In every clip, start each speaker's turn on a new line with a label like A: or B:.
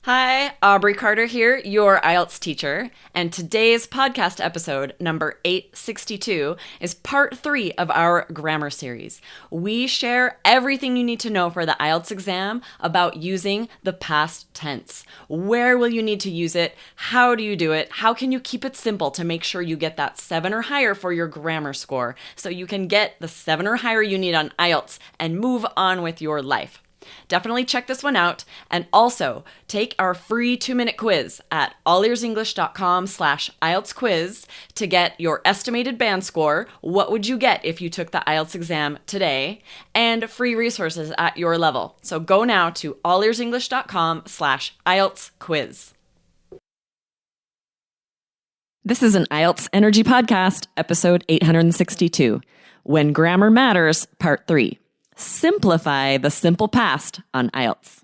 A: Hi, Aubrey Carter here, your IELTS teacher, and today's podcast episode, number 862, is part 3 of our grammar series. We share everything you need to know for the IELTS exam about using the past tense. Where will you need to use it? How do you do it? How can you keep it simple to make sure you get that 7 or higher for your grammar score so you can get the 7 or higher you need on IELTS and move on with your life? Definitely check this one out, and also take our free 2-minute quiz at allearsenglish.com/IELTS quiz to get your estimated band score. What would you get if you took the IELTS exam today? And free resources at your level. So go now to allearsenglish.com/IELTS quiz. This is an IELTS Energy Podcast, episode 862, When Grammar Matters, Part 3. Simplify the simple past on IELTS.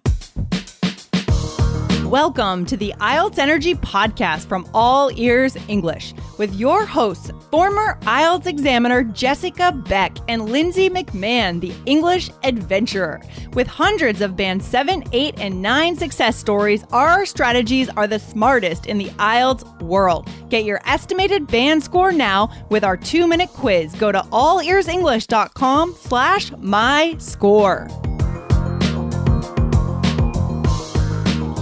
B: Welcome to the IELTS Energy Podcast from All Ears English with your hosts, former IELTS examiner Jessica Beck and Lindsay McMahon, the English adventurer. With hundreds of Band 7, 8, and 9 success stories, our strategies are the smartest in the IELTS world. Get your estimated band score now with our 2-minute quiz. Go to allearsenglish.com/myscore.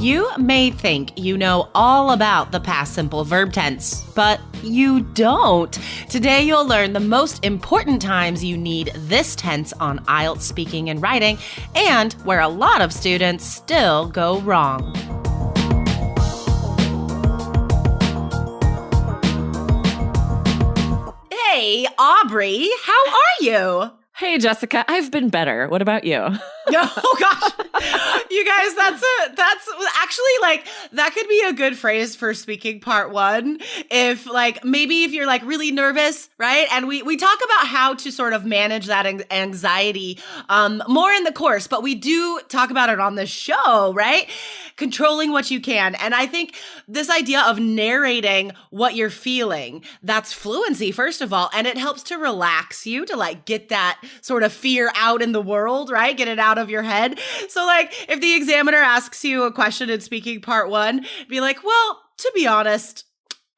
C: You may think you know all about the past simple verb tense, but you don't. Today you'll learn the most important times you need this tense on IELTS speaking and writing, and where a lot of students still go wrong. Hey, Aubrey, how are you?
A: Hey, Jessica, I've been better. What about you?
C: Oh gosh, you guys, that's actually like, that could be a good phrase for speaking part 1. If maybe if you're really nervous, right? And we talk about how to sort of manage that anxiety more in the course, but we do talk about it on the show, right? Controlling what you can. And I think this idea of narrating what you're feeling, that's fluency, first of all, and it helps to relax you, to get that sort of fear out in the world, right? Get it out of your head. So if the examiner asks you a question in speaking part 1, be like, well, to be honest,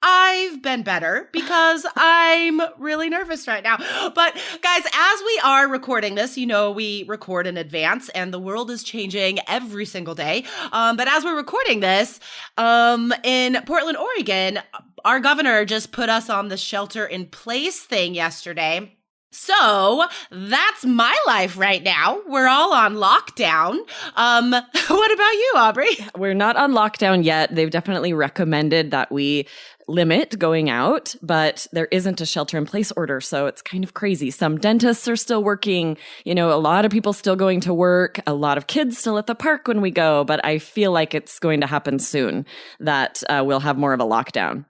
C: I've been better because I'm really nervous right now. But guys, as we are recording this, we record in advance and the world is changing every single day. But as we're recording this, in Portland, Oregon, our governor just put us on the shelter in place thing yesterday. So that's my life right now. We're all on lockdown. What about you, Aubrey?
A: We're not on lockdown yet. They've definitely recommended that we limit going out, but there isn't a shelter-in-place order, so it's kind of crazy. Some dentists are still working, a lot of people still going to work, a lot of kids still at the park when we go, but I feel like it's going to happen soon that we'll have more of a lockdown.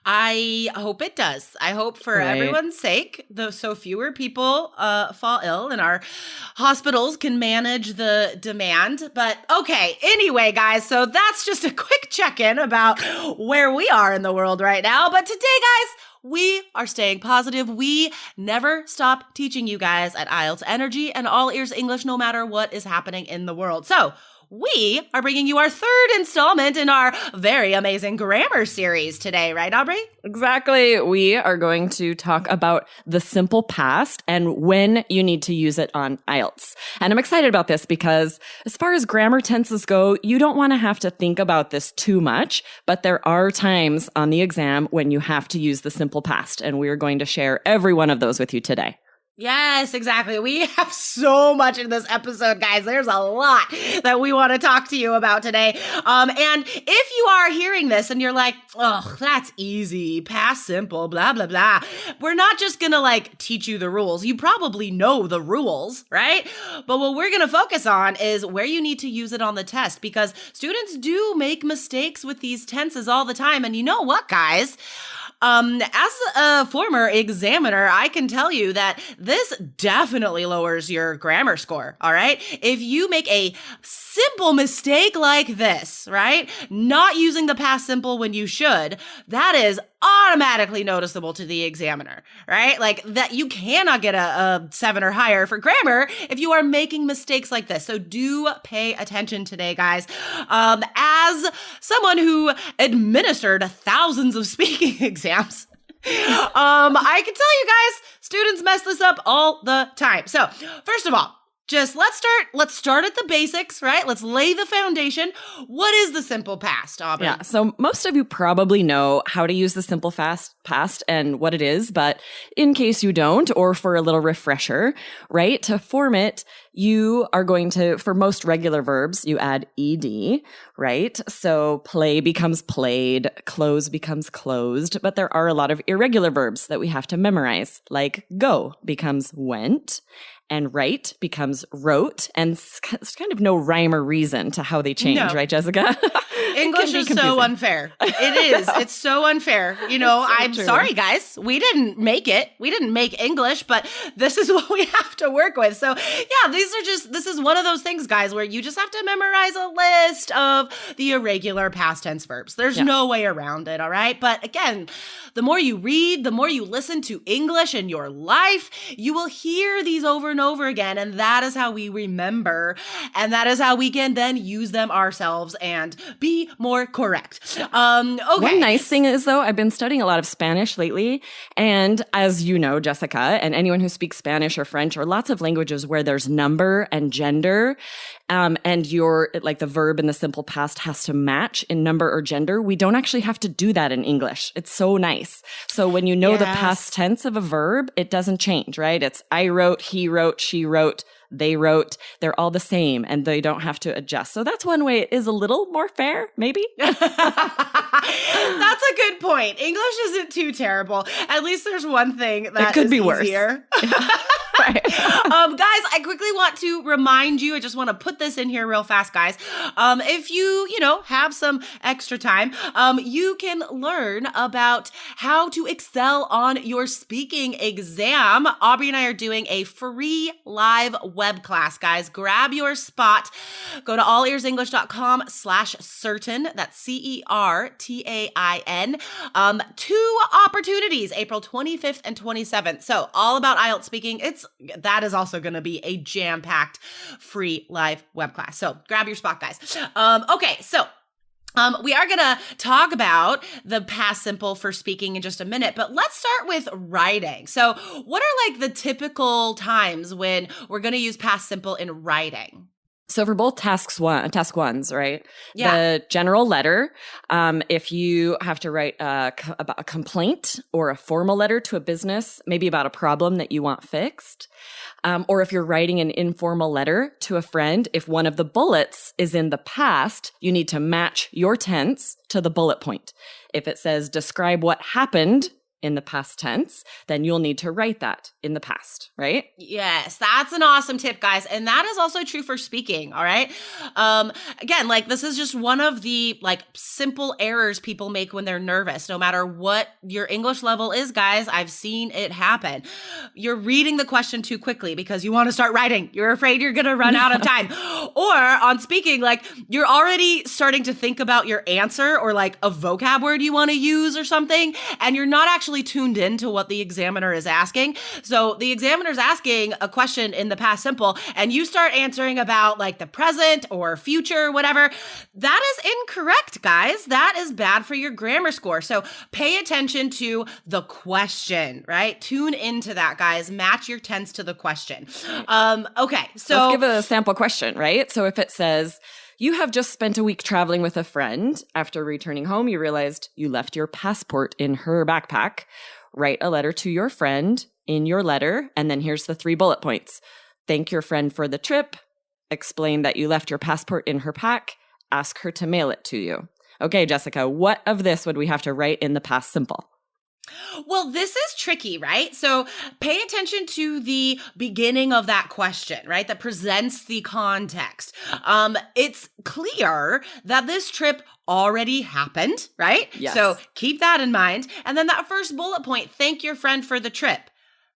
C: I hope it does. I hope for everyone's sake, so fewer people fall ill and our hospitals can manage the demand. But okay, anyway, guys, so that's just a quick check-in about where we are in the world right now. But today, guys, we are staying positive. We never stop teaching you guys at IELTS Energy and All Ears English, no matter what is happening in the world. So we are bringing you our 3rd installment in our very amazing grammar series today, right, Aubrey?
A: Exactly. We are going to talk about the simple past and when you need to use it on IELTS. And I'm excited about this because as far as grammar tenses go, you don't want to have to think about this too much, but there are times on the exam when you have to use the simple past, and we're going to share every one of those with you today.
C: Yes, exactly. We have so much in this episode, guys. There's a lot that we want to talk to you about today. And if you are hearing this and you're like, oh, that's easy, past simple, blah, blah, blah. We're not just going to teach you the rules. You probably know the rules, right? But what we're going to focus on is where you need to use it on the test, because students do make mistakes with these tenses all the time. And you know what, guys? As a former examiner, I can tell you that this definitely lowers your grammar score, all right? If you make a simple mistake like this, right? Not using the past simple when you should, that is automatically noticeable to the examiner, right? Like that you cannot get a 7 or higher for grammar if you are making mistakes like this. So do pay attention today, guys. As someone who administered thousands of speaking exams, I can tell you guys, students mess this up all the time. So first of all, just let's start at the basics, right? Let's lay the foundation. What is the simple past, Aubrey?
A: Yeah, so most of you probably know how to use the simple past and what it is, but in case you don't, or for a little refresher, right? To form it, you are going to, for most regular verbs, you add ed, right? So play becomes played, close becomes closed, but there are a lot of irregular verbs that we have to memorize, like go becomes went, and write becomes wrote, and there's kind of no rhyme or reason to how they change, right, Jessica?
C: English is so unfair. It is. It's so unfair. You know, so I'm sorry, guys. We didn't make it. We didn't make English, but this is what we have to work with. So yeah, this is one of those things, guys, where you just have to memorize a list of the irregular past tense verbs. There's no way around it, all right? But again, the more you read, the more you listen to English in your life, you will hear these over and over again. And that is how we remember. And that is how we can then use them ourselves and be more correct. Okay.
A: One nice thing is, though, I've been studying a lot of Spanish lately. And as you know, Jessica, and anyone who speaks Spanish or French or lots of languages where there's number and gender, and like the verb in the simple past has to match in number or gender, we don't actually have to do that in English. It's so nice. So when you know the past tense of a verb, it doesn't change, right? It's I wrote, he wrote, she wrote, they wrote. They're all the same and they don't have to adjust. So that's one way it is a little more fair, maybe.
C: That's a good point. English isn't too terrible. At least there's one thing that
A: it could be
C: easier.
A: Worse. Right.
C: Guys, I quickly want to remind you, I just want to put this in here real fast, guys. If you have some extra time, you can learn about how to excel on your speaking exam. Aubrey and I are doing a free live web class, guys. Grab your spot. Go to allearsenglish.com/certain. That's CERTAIN. 2 opportunities, April 25th and 27th. So all about IELTS speaking. That is also going to be a jam-packed free live web class. So grab your spot, guys. Okay, so we are going to talk about the past simple for speaking in just a minute, but let's start with writing. So what are like the typical times when we're going to use past simple in writing?
A: So for both task ones, right?
C: Yeah.
A: The general letter, if you have to write about a complaint or a formal letter to a business, maybe about a problem that you want fixed, or if you're writing an informal letter to a friend, if one of the bullets is in the past, you need to match your tense to the bullet point. If it says describe what happened in the past tense, then you'll need to write that in the past, right?
C: Yes, that's an awesome tip, guys. And that is also true for speaking, all right? Again, like this is just one of the like simple errors people make when they're nervous. No matter what your English level is, guys, I've seen it happen. You're reading the question too quickly because you want to start writing. You're afraid you're going to run out of time. Or on speaking, like you're already starting to think about your answer or like a vocab word you want to use or something, and you're not actually tuned into what the examiner is asking. So the examiner's asking a question in the past simple and you start answering about like the present or future, whatever. That is incorrect, guys. That is bad for your grammar score. So pay attention to the question, right? Tune into that, guys. Match your tense to the question. Okay. So
A: let's give a sample question, right? So if it says, you have just spent a week traveling with a friend. After returning home, you realized you left your passport in her backpack. Write a letter to your friend in your letter. And then here's the 3 bullet points. Thank your friend for the trip. Explain that you left your passport in her pack. Ask her to mail it to you. Okay, Jessica, what of this would we have to write in the past simple?
C: Well, this is tricky, right? So pay attention to the beginning of that question, right? That presents the context. It's clear that this trip already happened, right?
A: Yes.
C: So keep that in mind. And then that first bullet point, thank your friend for the trip.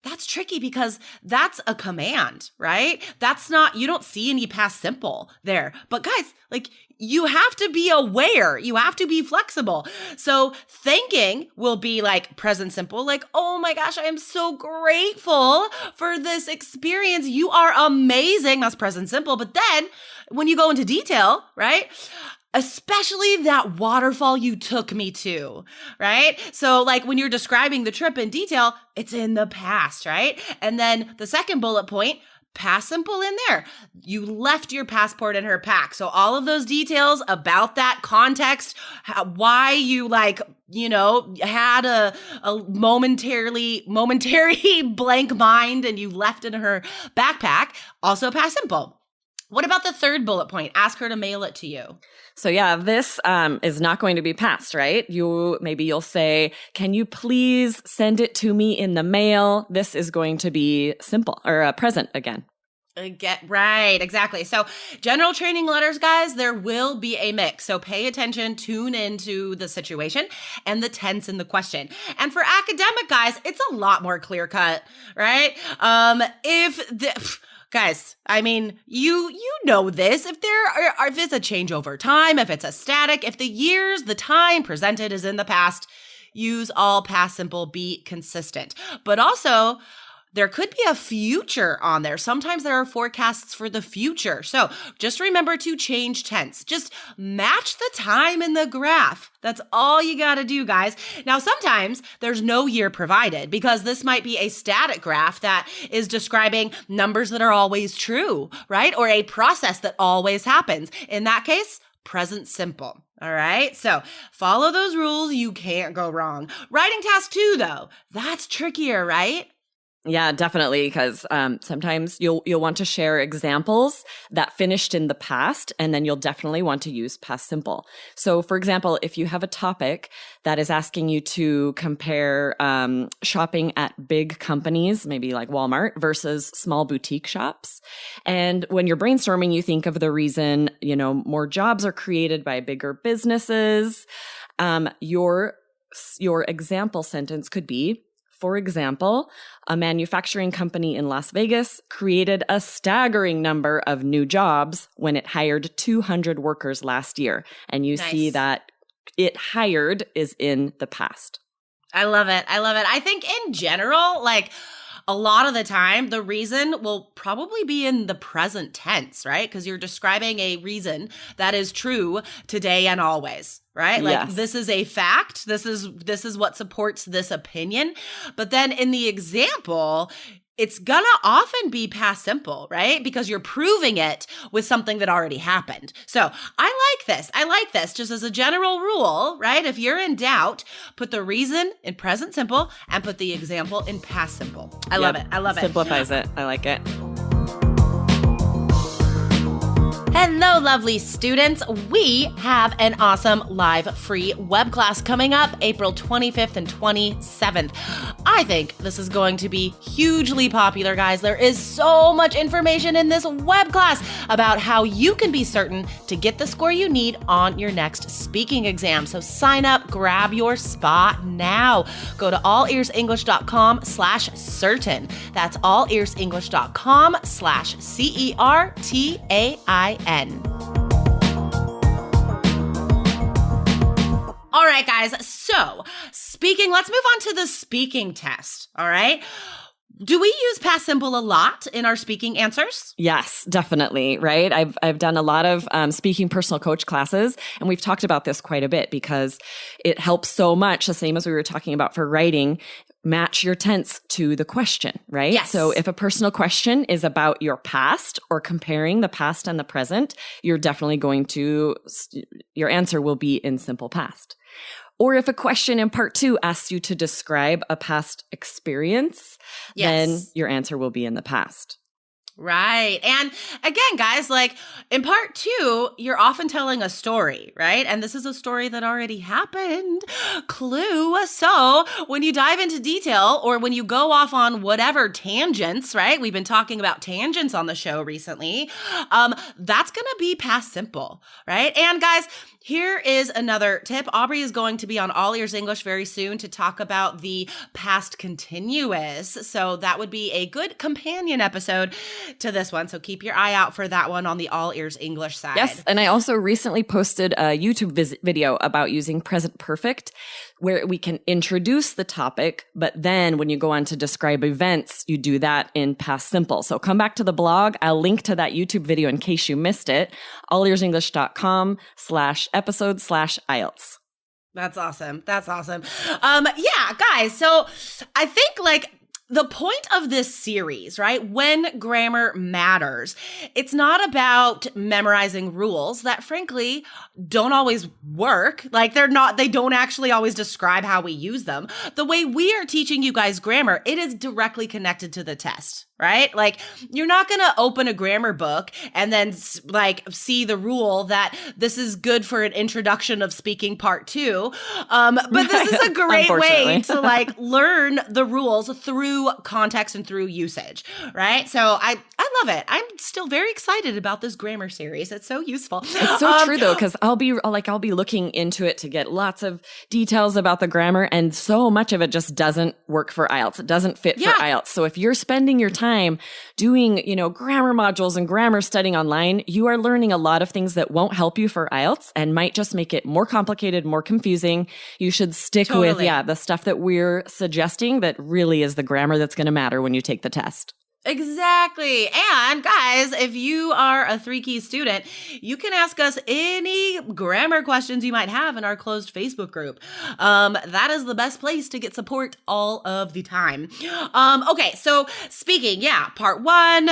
C: That's tricky because that's a command, right? That's not, you don't see any past simple there. But guys, like, you have to be aware. You have to be flexible. So thanking will be like present simple, like, oh my gosh, I am so grateful for this experience. You are amazing. That's present simple. But then when you go into detail, right? Especially that waterfall you took me to, right? So like when you're describing the trip in detail, it's in the past, right? And then the second bullet point, past simple in there. You left your passport in her pack. So all of those details about that context, why you like, you know, had a momentary blank mind and you left it in her backpack, also past simple. What about the third bullet point? Ask her to mail it to you.
A: So yeah, this is not going to be past, right? You'll say, can you please send it to me in the mail? This is going to be simple or present again.
C: Right, exactly. So general training letters, guys, there will be a mix. So pay attention, tune into the situation and the tense in the question. And for academic guys, it's a lot more clear cut, right? Guys, I mean, you know this. If it's a change over time, if it's a static, if the time presented is in the past, use all past simple, be consistent. But also, there could be a future on there. Sometimes there are forecasts for the future. So just remember to change tense. Just match the time in the graph. That's all you got to do, guys. Now, sometimes there's no year provided because this might be a static graph that is describing numbers that are always true, right? Or a process that always happens. In that case, present simple. All right. So follow those rules. You can't go wrong. Writing task 2, though, that's trickier, right?
A: Yeah, definitely, because sometimes you'll want to share examples that finished in the past, and then you'll definitely want to use past simple. So, for example, if you have a topic that is asking you to compare shopping at big companies, maybe like Walmart, versus small boutique shops, and when you're brainstorming, you think of the reason, more jobs are created by bigger businesses, your example sentence could be, for example, a manufacturing company in Las Vegas created a staggering number of new jobs when it hired 200 workers last year. And you see that it hired is in the past.
C: I love it. I think in general, like a lot of the time, the reason will probably be in the present tense, right? Because you're describing a reason that is true today and always, right? Like
A: Yes.
C: This is a fact. This is what supports this opinion. But then in the example, it's gonna often be past simple, right? Because you're proving it with something that already happened. So I like this just as a general rule, right? If you're in doubt, put the reason in present simple and put the example in past simple. I love it.
A: Simplifies it. I like it.
C: Hello, lovely students. We have an awesome live free web class coming up April 25th and 27th. I think this is going to be hugely popular, guys. There is so much information in this web class about how you can be certain to get the score you need on your next speaking exam. So sign up, grab your spot now. Go to allearsenglish.com/certain. That's allearsenglish.com/CERTAIN. All right, guys. So let's move on to the speaking test. All right. Do we use past simple a lot in our speaking answers?
A: Yes, definitely. Right. I've done a lot of speaking personal coach classes, and we've talked about this quite a bit because it helps so much. The same as we were talking about for writing. Match your tense to the question, right?
C: Yes.
A: So if a personal question is about your past or comparing the past and the present, you're definitely your answer will be in simple past. Or if a question in part 2 asks you to describe a past experience, then your answer will be in the past.
C: Right. And again, guys, like in part 2, you're often telling a story, right? And this is a story that already happened. Clue. So when you dive into detail or when you go off on whatever tangents, right? We've been talking about tangents on the show recently. That's going to be past simple, right? And guys, here is another tip. Aubrey is going to be on All Ears English very soon to talk about the past continuous. So that would be a good companion episode to this one. So keep your eye out for that one on the All Ears English side.
A: Yes, and I also recently posted a YouTube video about using present perfect, where we can introduce the topic, but then when you go on to describe events, you do that in past simple. So come back to the blog. I'll link to that YouTube video in case you missed it. allearsenglish.com/episode/IELTS.
C: That's awesome. That's awesome. Yeah, guys. So I think like the point of this series, right? When grammar matters, it's not about memorizing rules that frankly don't always work. Like they don't actually always describe how we use them. The way we are teaching you guys grammar, it is directly connected to the test. Right? Like you're not going to open a grammar book and then like see the rule that this is good for an introduction of speaking part 2. But this is a great way to like learn the rules through context and through usage. Right? So I love it. I'm still very excited about this grammar series. It's so useful.
A: It's so true though, because I'll be looking into it to get lots of details about the grammar, and so much of it just doesn't work for IELTS. It doesn't fit for IELTS. So if you're spending your time doing, grammar modules and grammar studying online, you are learning a lot of things that won't help you for IELTS and might just make it more complicated, more confusing. You should stick with, the stuff that we're suggesting that really is the grammar that's going to matter when you take the test.
C: Exactly. And guys, if you are a 3 Keys student, you can ask us any grammar questions you might have in our closed Facebook group. That is the best place to get support all of the time. Okay, so speaking, part 1,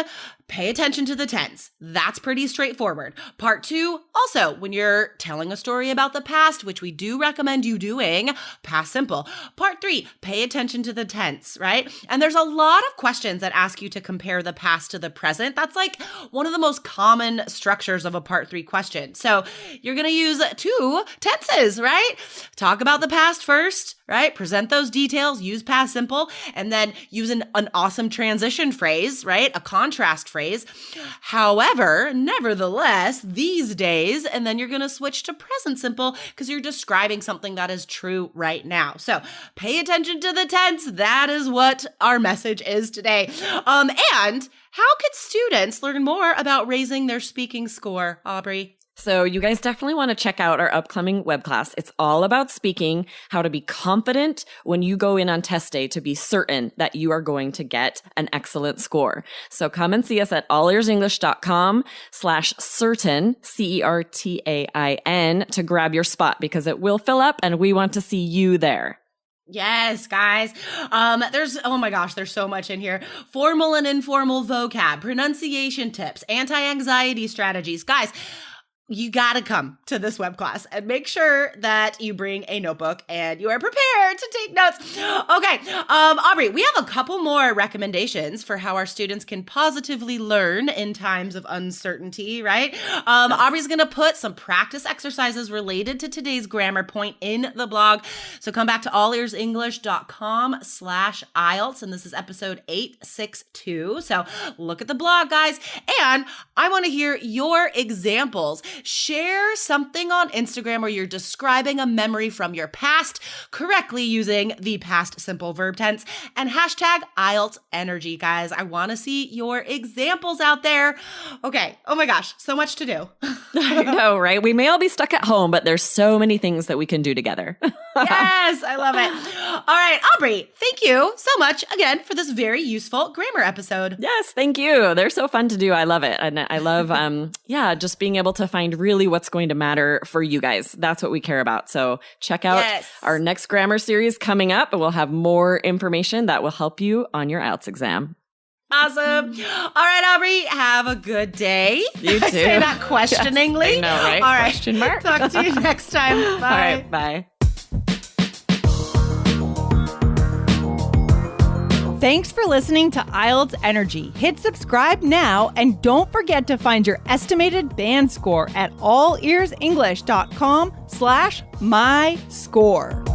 C: pay attention to the tense. That's pretty straightforward. Part 2, also, when you're telling a story about the past, which we do recommend you doing, past simple. Part 3, pay attention to the tense, right? And there's a lot of questions that ask you to compare the past to the present. That's like one of the most common structures of a part 3 question. So you're going to use 2 tenses, right? Talk about the past first, right? Present those details, use past simple, and then use an awesome transition phrase, right? A contrast phrase. However, nevertheless, these days, and then you're going to switch to present simple because you're describing something that is true right now. So pay attention to the tense. That is what our message is today. And how could students learn more about raising their speaking score, Aubrey?
A: So you guys definitely want to check out our upcoming web class. It's all about speaking, how to be confident when you go in on test day to be certain that you are going to get an excellent score. So come and see us at allearsenglish.com/certain, CERTAIN, to grab your spot because it will fill up and we want to see you there.
C: Yes, guys. There's so much in here. Formal and informal vocab, pronunciation tips, anti-anxiety strategies. Guys, you gotta come to this web class and make sure that you bring a notebook and you are prepared to take notes. Okay, Aubrey, we have a couple more recommendations for how our students can positively learn in times of uncertainty, right? Aubrey's gonna put some practice exercises related to today's grammar point in the blog. So come back to allearsenglish.com/IELTS, and this is episode 862. So look at the blog, guys. And I wanna hear your examples. Share something on Instagram where you're describing a memory from your past correctly using the past simple verb tense, and hashtag IELTS Energy, guys. I want to see your examples out there. Okay. Oh my gosh. So much to do.
A: I know, right? We may all be stuck at home, but there's so many things that we can do together.
C: Yes. I love it. All right, Aubrey, thank you so much again for this very useful grammar episode.
A: Yes. Thank you. They're so fun to do. I love it. And I love, just being able to find really what's going to matter for you guys. That's what we care about. So check out our next grammar series coming up, and we'll have more information that will help you on your IELTS exam.
C: Awesome. All right, Aubrey, have a good day.
A: You too.
C: I say that questioningly.
A: Yes, I know, right?
C: All right.
A: Question mark.
C: Talk to you next time. Bye.
A: All right. Bye.
B: Thanks for listening to IELTS Energy. Hit subscribe now and don't forget to find your estimated band score at allearsenglish.com/myscore.